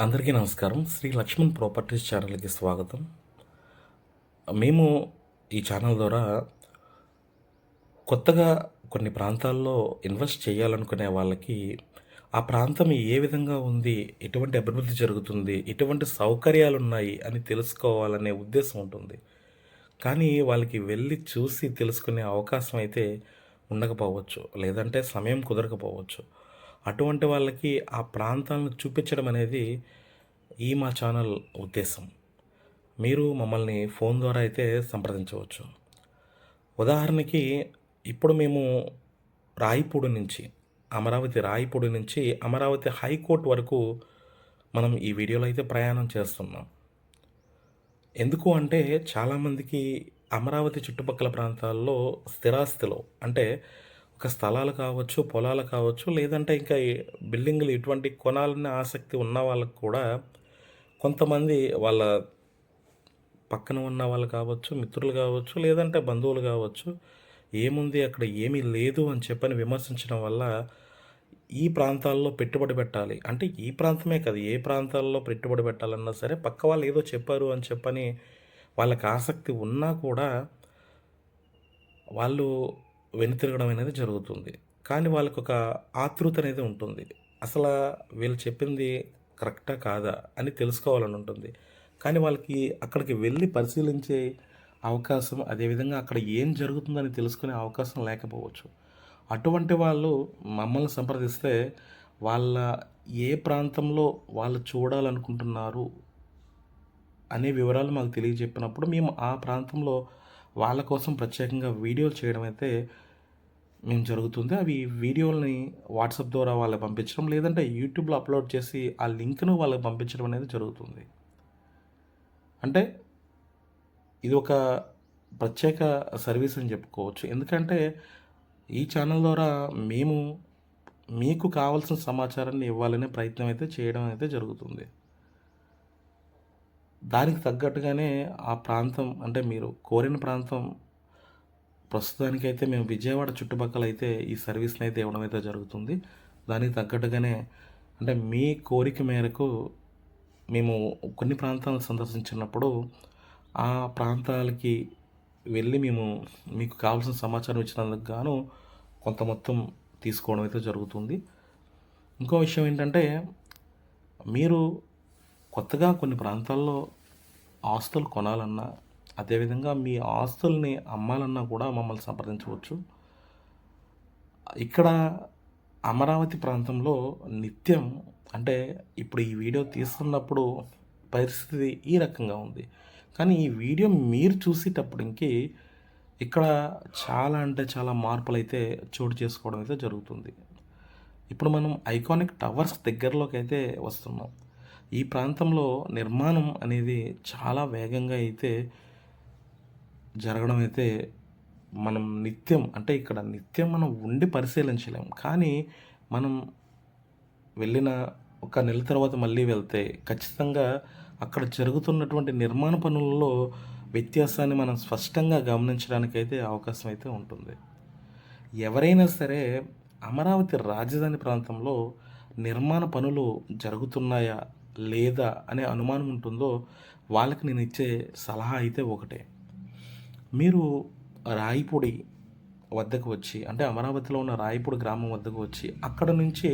అందరికీ నమస్కారం. శ్రీ లక్ష్మణ్ ప్రాపర్టీస్ ఛానల్‌కి స్వాగతం. మేము ఈ ఛానల్ ద్వారా కొత్తగా కొన్ని ప్రాంతాల్లో ఇన్వెస్ట్ చేయాలనుకునే వాళ్ళకి, ఆ ప్రాంతం ఏ విధంగా ఉంది, ఎటువంటి అభివృద్ధి జరుగుతుంది, ఎటువంటి సౌకర్యాలున్నాయి అని తెలుసుకోవాలనే ఉద్దేశం ఉంటుంది. కానీ వాళ్ళకి వెళ్ళి చూసి తెలుసుకునే అవకాశం అయితే ఉండకపోవచ్చు. లేదంటే సమయం కుదరకపోవచ్చు. అటువంటి వాళ్ళకి ఆ ప్రాంతాలను చూపించడం అనేది మా ఛానల్ ఉద్దేశం. మీరు మమ్మల్ని ఫోన్ ద్వారా అయితే సంప్రదించవచ్చు. ఉదాహరణకి ఇప్పుడు మేము రాయపూడి నుంచి, రాయపూడి నుంచి అమరావతి హైకోర్ట్ వరకు మనం ఈ వీడియోలో అయితే ప్రయాణం చేస్తున్నాం. ఎందుకు అంటే చాలామందికి అమరావతి చుట్టుపక్కల ప్రాంతాల్లో స్థిరాస్తులు అంటే ఒక స్థలాలు కావచ్చు, పొలాలు కావచ్చు, లేదంటే ఇంకా బిల్డింగులు ఇటువంటి కొనాలనే ఆసక్తి ఉన్న వాళ్ళకి కూడా కొంతమంది వాళ్ళ పక్కన ఉన్న వాళ్ళు కావచ్చు, మిత్రులు కావచ్చు, లేదంటే బంధువులు కావచ్చు, ఏముంది అక్కడ ఏమీ లేదు అని చెప్పని విమర్శించడం వల్ల ఈ ప్రాంతాల్లో పెట్టుబడి పెట్టాలి. అంటే ఈ ప్రాంతమే కాదు, ఏ ప్రాంతాల్లో పెట్టుబడి పెట్టాలన్నా సరే పక్క వాళ్ళు ఏదో చెప్పారు అని చెప్పని వాళ్ళకి ఆసక్తి ఉన్నా కూడా వాళ్ళు వెనుతిరగడం అనేది జరుగుతుంది. కానీ వాళ్ళకొక ఆతృత అనేది ఉంటుంది. అసల వీళ్ళు చెప్పింది కరెక్టా కాదా అని తెలుసుకోవాలని ఉంటుంది. కానీ వాళ్ళకి అక్కడికి వెళ్ళి పరిశీలించే అవకాశం, అదేవిధంగా అక్కడ ఏం జరుగుతుందని తెలుసుకునే అవకాశం లేకపోవచ్చు. అటువంటి వాళ్ళు మమ్మల్ని సంప్రదిస్తే వాళ్ళ ఏ ప్రాంతంలో వాళ్ళు చూడాలనుకుంటున్నారు అనే వివరాలు మాకు తెలియజెప్పినప్పుడు మేము ఆ ప్రాంతంలో వాళ్ళ కోసం ప్రత్యేకంగా వీడియోలు చేయడం అయితే మేము జరుగుతుంది. అవి వీడియోలని వాట్సాప్ ద్వారా వాళ్ళకి పంపించడం, లేదంటే యూట్యూబ్లో అప్లోడ్ చేసి ఆ లింక్ను వాళ్ళకి పంపించడం అనేది జరుగుతుంది. అంటే ఇది ఒక ప్రత్యేక సర్వీస్ అని చెప్పుకోవచ్చు. ఎందుకంటే ఈ ఛానల్ ద్వారా మేము మీకు కావాల్సిన సమాచారాన్ని ఇవ్వాలనే ప్రయత్నం అయితే చేయడం అయితే జరుగుతుంది. దానికి తగ్గట్టుగానే ఆ ప్రాంతం అంటే మీరు కోరిన ప్రాంతం ప్రస్తుతానికైతే మేము విజయవాడ చుట్టుపక్కల అయితే ఈ సర్వీస్ని అయితే ఇవ్వడం అయితే జరుగుతుంది. దానికి తగ్గట్టుగానే అంటే మీ కోరిక మేరకు మేము కొన్ని ప్రాంతాలను సందర్శించినప్పుడు ఆ ప్రాంతాలకి వెళ్ళి మేము మీకు కావాల్సిన సమాచారం ఇచ్చినందుకు గాను కొంత మొత్తం తీసుకోవడం అయితే జరుగుతుంది. ఇంకో విషయం ఏంటంటే మీరు కొత్తగా కొన్ని ప్రాంతాల్లో ఆస్తులు కొనాలన్నా, అదేవిధంగా మీ ఆస్తుల్ని అమ్మాలన్నా కూడా మమ్మల్ని సంప్రదించవచ్చు. ఇక్కడ అమరావతి ప్రాంతంలో నిత్యం అంటే ఇప్పుడు ఈ వీడియో తీస్తున్నప్పుడు పరిస్థితి ఈ రకంగా ఉంది. కానీ ఈ వీడియో మీరు చూసేటప్పటికి ఇక్కడ చాలా అంటే చాలా మార్పులైతే చోటు చేసుకోవడం అయితే జరుగుతుంది. ఇప్పుడు మనం ఐకానిక్ టవర్స్ దగ్గరలోకి అయితే వస్తున్నాం. ఈ ప్రాంతంలో నిర్మాణం అనేది చాలా వేగంగా అయితే జరగడం అయితే మనం నిత్యం అంటే ఇక్కడ నిత్యం మనం ఉండి పరిశీలించలేం. కానీ మనం వెళ్ళిన ఒక నెల తర్వాత మళ్ళీ వెళ్తే ఖచ్చితంగా అక్కడ జరుగుతున్నటువంటి నిర్మాణ పనులలో వ్యత్యాసాన్ని మనం స్పష్టంగా గమనించడానికైతే అవకాశం అయితే ఉంటుంది. ఎవరైనా సరే అమరావతి రాజధాని ప్రాంతంలో నిర్మాణ పనులు జరుగుతున్నాయా లేదా అనే అనుమానం ఉంటుందో వాళ్ళకి నేను ఇచ్చే సలహా అయితే ఒకటే. మీరు రాయపూడి వద్దకు వచ్చి అంటే అమరావతిలో ఉన్న రాయపూడి గ్రామం వద్దకు వచ్చి అక్కడ నుంచి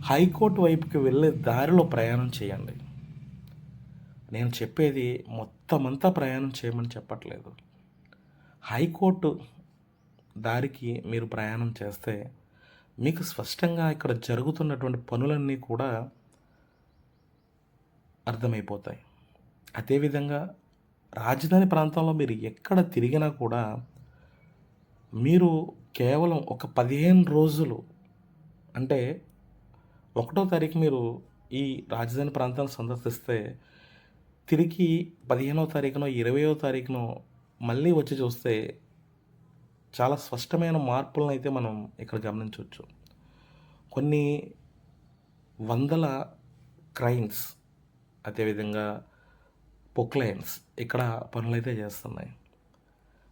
హైకోర్టు వైపుకి వెళ్ళే దారిలో ప్రయాణం చేయండి. నేను చెప్పేది మొత్తం అంతా ప్రయాణం చేయమని చెప్పట్లేదు. హైకోర్టు దారికి మీరు ప్రయాణం చేస్తే మీకు స్పష్టంగా ఇక్కడ జరుగుతున్నటువంటి పనులన్నీ కూడా అర్థమైపోతాయి. అదేవిధంగా రాజధాని ప్రాంతంలో మీరు ఎక్కడ తిరిగినా కూడా మీరు కేవలం ఒక 15 రోజులు అంటే 1వ తారీఖు మీరు ఈ రాజధాని ప్రాంతాన్ని సందర్శిస్తే తిరిగి 15వ తారీఖునో 20వ తారీఖునో మళ్ళీ వచ్చి చూస్తే చాలా స్పష్టమైన మార్పులను అయితే మనం ఇక్కడ గమనించవచ్చు. కొన్ని వందల క్రైన్స్, అదేవిధంగా పొక్లైన్స్ ఇక్కడ పనులైతే చేస్తున్నాయి.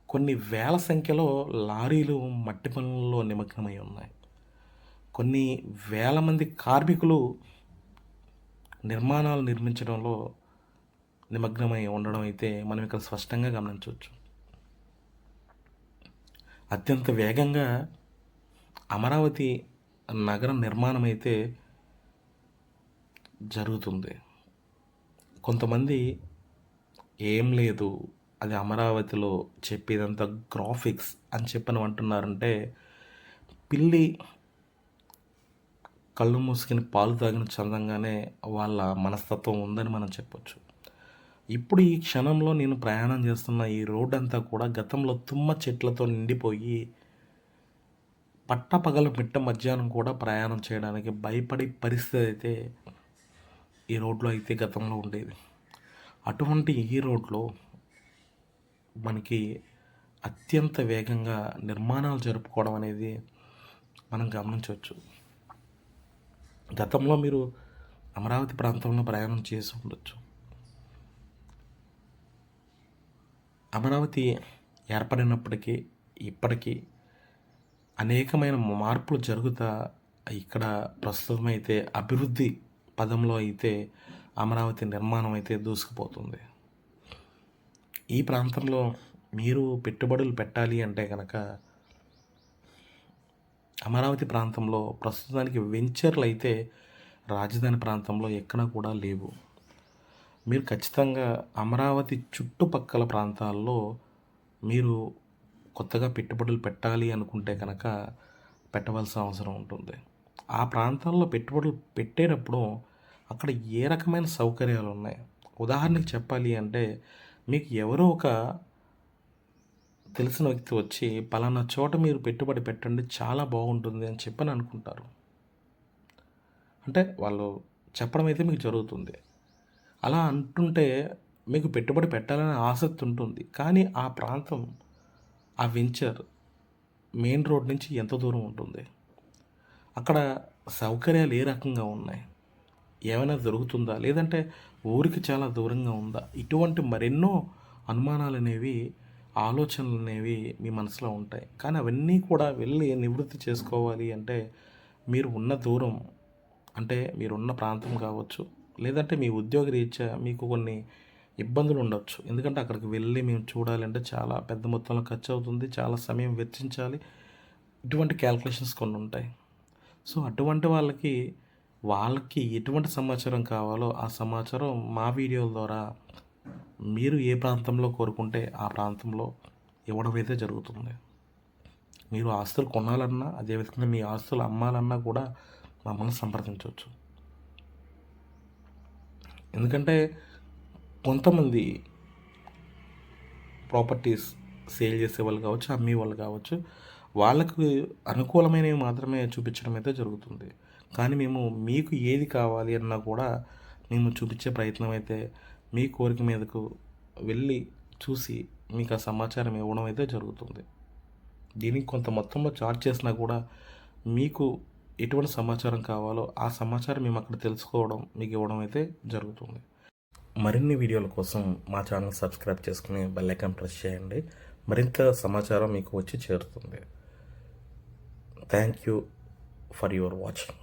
కొన్ని వేల సంఖ్యలో లారీలు మట్టి పనుల్లో నిమగ్నమై ఉన్నాయి. కొన్ని వేల మంది కార్మికులు నిర్మాణాలు నిర్మించడంలో నిమగ్నమై ఉండడం అయితే మనం ఇక్కడ స్పష్టంగా గమనించవచ్చు. అత్యంత వేగంగా అమరావతి నగర నిర్మాణం అయితే జరుగుతుంది. కొంతమంది ఏం లేదు, అది అమరావతిలో చెప్పేదంతా గ్రాఫిక్స్ అని చెప్పని అంటున్నారంటే, పిల్లి కళ్ళు మూసుకుని పాలు తాగిన చందంగానే వాళ్ళ మనస్తత్వం ఉందని మనం చెప్పొచ్చు. ఇప్పుడు ఈ క్షణంలో నేను ప్రయాణం చేస్తున్న ఈ రోడ్డు అంతా కూడా గతంలో తుమ్మ చెట్లతో నిండిపోయి పట్టపగలు మిట్ట మధ్యాహ్నం కూడా ప్రయాణం చేయడానికి భయపడే పరిస్థితి అయితే ఈ రోడ్లో అయితే గతంలో ఉండేది. అటువంటి ఈ రోడ్లో మనకి అత్యంత వేగంగా నిర్మాణాలు జరుపుకోవడం అనేది మనం గమనించవచ్చు. గతంలో మీరు అమరావతి ప్రాంతంలో ప్రయాణం చేసి ఉండొచ్చు. అమరావతి ఏర్పడినప్పటికీ ఇప్పటికీ అనేకమైన మార్పులు జరుగుతా ఇక్కడ ప్రస్తుతం అయితే అభివృద్ధి పదంలో అయితే అమరావతి నిర్మాణం అయితే దూసుకుపోతుంది. ఈ ప్రాంతంలో మీరు పెట్టుబడులు పెట్టాలి అంటే కనుక అమరావతి ప్రాంతంలో ప్రస్తుతానికి వెంచర్లు అయితే రాజధాని ప్రాంతంలో ఎక్కడ కూడా లేవు. మీరు ఖచ్చితంగా అమరావతి చుట్టుపక్కల ప్రాంతాల్లో మీరు కొత్తగా పెట్టుబడులు పెట్టాలి అనుకుంటే కనుక పెట్టవలసిన అవసరం ఉంటుంది. ఆ ప్రాంతాల్లో పెట్టుబడులు పెట్టేటప్పుడు అక్కడ ఏ రకమైన సౌకర్యాలు ఉన్నాయి. ఉదాహరణకి చెప్పాలి అంటే, మీకు ఎవరో ఒక తెలిసిన వ్యక్తి వచ్చి పలానా చోట మీరు పెట్టుబడి పెట్టండి చాలా బాగుంటుంది అని చెప్పని అనుకుంటారు. అంటే వాళ్ళు చెప్పడం అయితే మీకు జరుగుతుంది. అలా అంటుంటే మీకు పెట్టుబడి పెట్టాలనే ఆసక్తి ఉంటుంది. కానీ ఆ ప్రాంతం, ఆ వెంచర్ మెయిన్ రోడ్ నుంచి ఎంత దూరం ఉంటుంది, అక్కడ సౌకర్యాలు ఏ రకంగా ఉన్నాయి, ఏమైనా దొరుకుతుందా, లేదంటే ఊరికి చాలా దూరంగా ఉందా, ఇటువంటి మరెన్నో అనుమానాలు అనేవి, ఆలోచనలు అనేవి మీ మనసులో ఉంటాయి. కానీ అవన్నీ కూడా వెళ్ళి నివృత్తి చేసుకోవాలి అంటే మీరు ఉన్న దూరం, అంటే మీరున్న ప్రాంతం కావచ్చు, లేదంటే మీ ఉద్యోగ రీత్యా మీకు కొన్ని ఇబ్బందులు ఉండొచ్చు. ఎందుకంటే అక్కడికి వెళ్ళి మేము చూడాలంటే చాలా పెద్ద మొత్తంలో ఖర్చు అవుతుంది, చాలా సమయం వెచ్చించాలి, ఇటువంటి క్యాల్కులేషన్స్ కొన్ని ఉంటాయి. సో అటువంటి వాళ్ళకి ఎటువంటి సమాచారం కావాలో ఆ సమాచారం మా వీడియోల ద్వారా మీరు ఏ ప్రాంతంలో కోరుకుంటే ఆ ప్రాంతంలో ఇవ్వడం అయితే జరుగుతుంది. మీరు ఆస్తులు కొనాలన్నా, అదేవిధంగా మీ ఆస్తులు అమ్మాలన్నా కూడా మమ్మల్ని సంప్రదించవచ్చు. ఎందుకంటే కొంతమంది ప్రాపర్టీస్ సేల్ చేసే వాళ్ళు కావచ్చు, అమ్మే వాళ్ళు కావచ్చు, వాళ్ళకు అనుకూలమైనవి మాత్రమే చూపించడం అయితే జరుగుతుంది. కానీ మేము మీకు ఏది కావాలి అన్నా కూడా మేము చూపించే ప్రయత్నం అయితే మీ కోరిక మీదకు వెళ్ళి చూసి మీకు ఆ సమాచారం ఇవ్వడం అయితే జరుగుతుంది. దీనికి కొంత మొత్తంలో చార్జ్ చేసినా కూడా మీకు ఎటువంటి సమాచారం కావాలో ఆ సమాచారం మేము అక్కడ తెలుసుకోవడం, మీకు ఇవ్వడం అయితే జరుగుతుంది. మరిన్ని వీడియోల కోసం మా ఛానల్ సబ్స్క్రైబ్ చేసుకుని బెల్ ఐకాన్ ప్రెస్ చేయండి. మరింత సమాచారం మీకు వచ్చి చేరుతుంది. Thank you for your watching.